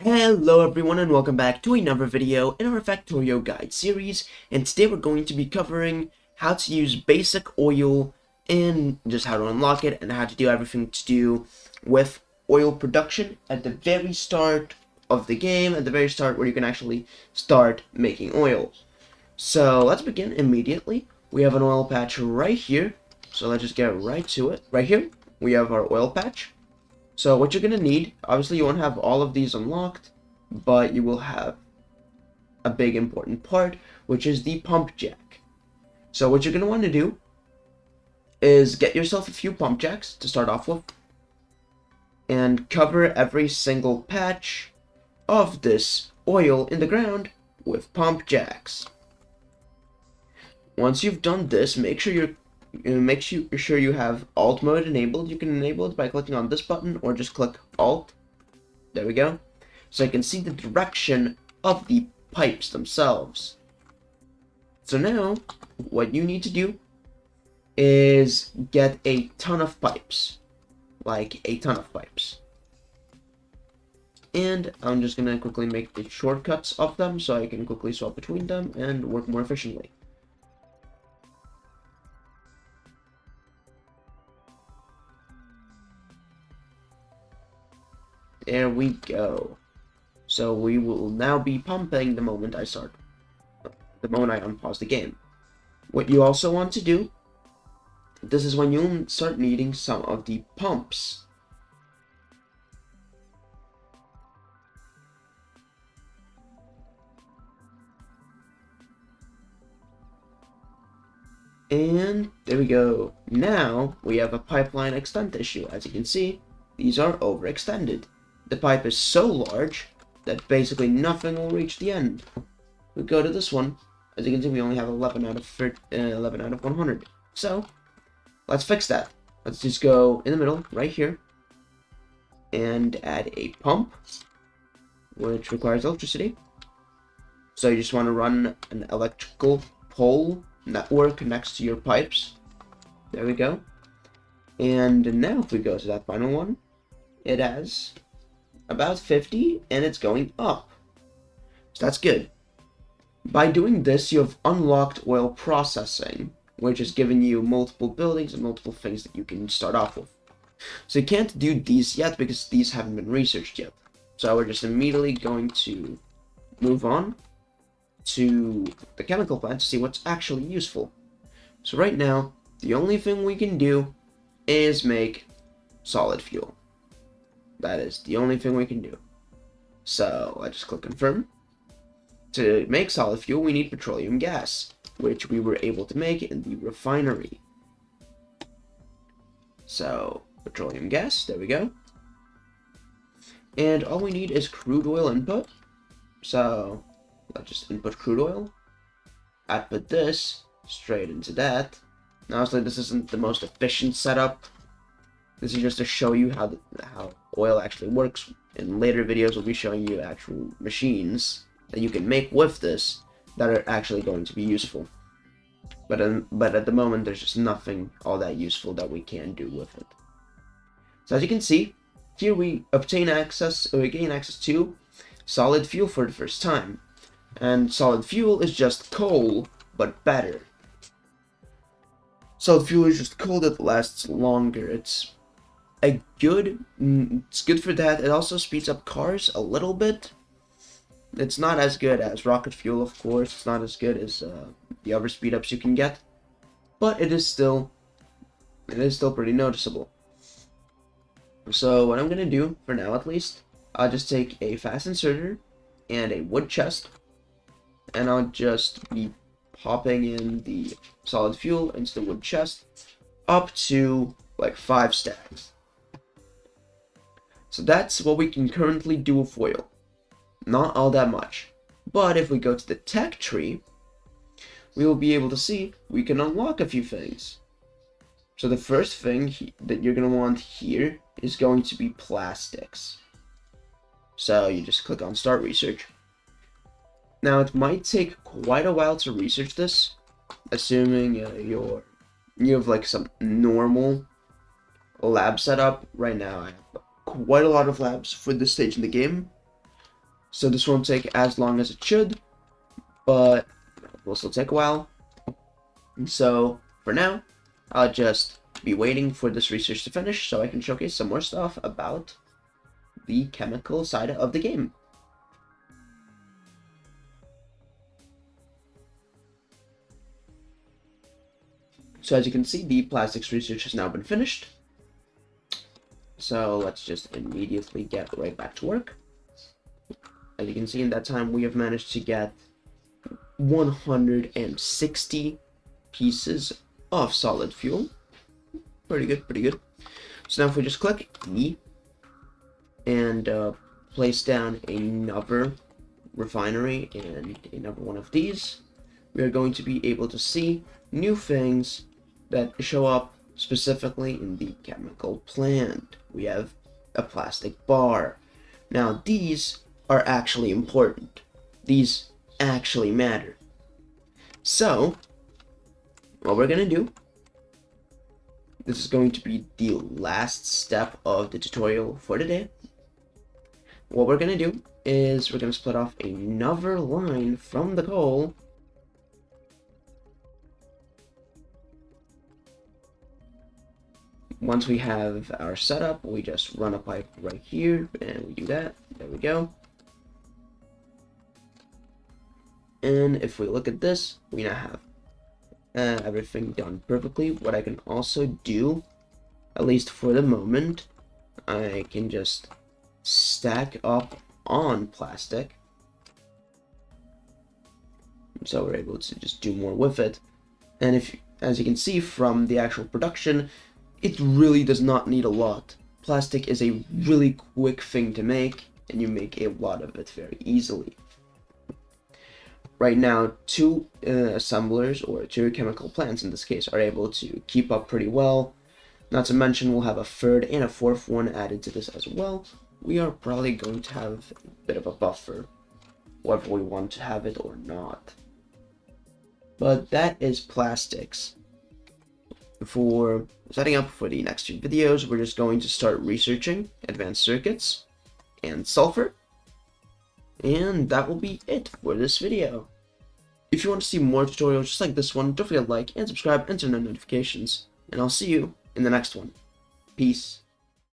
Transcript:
Hello everyone and welcome back to another video in our Factorio guide series, and today we're going to be covering how to use basic oil and just how to unlock it and how to do everything to do with oil production at the very start of the game, at the very start where you can actually start making oil. So let's begin immediately. We have an oil patch right here, so let's just get right to it. Right here we have our oil patch. So what you're going to need, obviously you won't have all of these unlocked, but you will have a big important part, which is the pump jack. So what you're going to want to do is get yourself a few pump jacks to start off with, and cover every single patch of this oil in the ground with pump jacks. Once you've done this, make sure you have alt mode enabled. You can enable it by clicking on this button or just click alt. There we go. So I can see the direction of the pipes themselves. So now what you need to do is get a ton of pipes, like a ton of pipes. And I'm just gonna quickly make the shortcuts of them so I can quickly swap between them and work more efficiently. There we go. So we will now be pumping the moment I unpause the game. What you also want to do, this is when you'll start needing some of the pumps. And there we go. Now we have a pipeline extent issue. As you can see, these are overextended. The pipe is so large that basically nothing will reach the end. We go to this one. As you can see, we only have 11 out of 100. So let's fix that. Let's just go in the middle, right here, and add a pump, which requires electricity. So you just want to run an electrical pole network next to your pipes. There we go. And now if we go to that final one, it has about 50 and it's going up. So that's good. By doing this, you have unlocked oil processing, which is giving you multiple buildings and multiple things that you can start off with. So you can't do these yet because these haven't been researched yet. So we're just immediately going to move on to the chemical plant to see what's actually useful. So right now, the only thing we can do is make solid fuel. That is the only thing we can do. So let's just click confirm. To make solid fuel, we need petroleum gas, which we were able to make in the refinery. So petroleum gas, there we go. And all we need is crude oil input. So let's just input crude oil. Output this straight into that. Now, obviously, this isn't the most efficient setup. This is just to show you how oil actually works. In later videos, we'll be showing you actual machines that you can make with this that are actually going to be useful. But at the moment, there's just nothing all that useful that we can do with it. So as you can see, here we gain access to solid fuel for the first time. And solid fuel is just coal, but better. Solid fuel is just coal that lasts longer. It's good for that. It also speeds up cars a little bit. It's not as good as rocket fuel, of course. It's not as good as the other speed ups you can get, but it is still pretty noticeable. So what I'm gonna do for now, at least, I'll just take a fast inserter and a wood chest, and I'll just be popping in the solid fuel into the wood chest up to like 5 stacks. So that's what we can currently do with oil. Not all that much. But if we go to the tech tree, we will be able to see we can unlock a few things. So the first thing that you're going to want here is going to be plastics. So you just click on start research. Now it might take quite a while to research this, assuming you have like some normal lab setup. Right now I have quite a lot of labs for this stage in the game. so this won't take as long as it should, but it will still take a while. So for now, I'll just be waiting for this research to finish so I can showcase some more stuff about the chemical side of the game. So as you can see, the plastics research has now been finished. So let's just immediately get right back to work. As you can see, in that time, we have managed to get 160 pieces of solid fuel. Pretty good, pretty good. So now if we just click E and place down another refinery and another one of these, we are going to be able to see new things that show up specifically in the chemical plant. We have a plastic bar. Now these are actually important. These actually matter. So what we're gonna do, this is going to be the last step of the tutorial for today. What we're gonna do is we're gonna split off another line from the coal. Once we have our setup, we just run a pipe right here, and we do that. There we go. And if we look at this, we now have everything done perfectly. What I can also do, at least for the moment, I can just stack up on plastic. So we're able to just do more with it. And if, as you can see from the actual production, it really does not need a lot. Plastic is a really quick thing to make, and you make a lot of it very easily. Right now, two assemblers, or two chemical plants in this case, are able to keep up pretty well. Not to mention, we'll have a third and a fourth one added to this as well. We are probably going to have a bit of a buffer, whether we want to have it or not. But that is plastics. For setting up for the next two videos, we're just going to start researching advanced circuits and sulfur. And that will be it for this video. If you want to see more tutorials just like this one, don't forget to like and subscribe and turn on notifications. And I'll see you in the next one. Peace.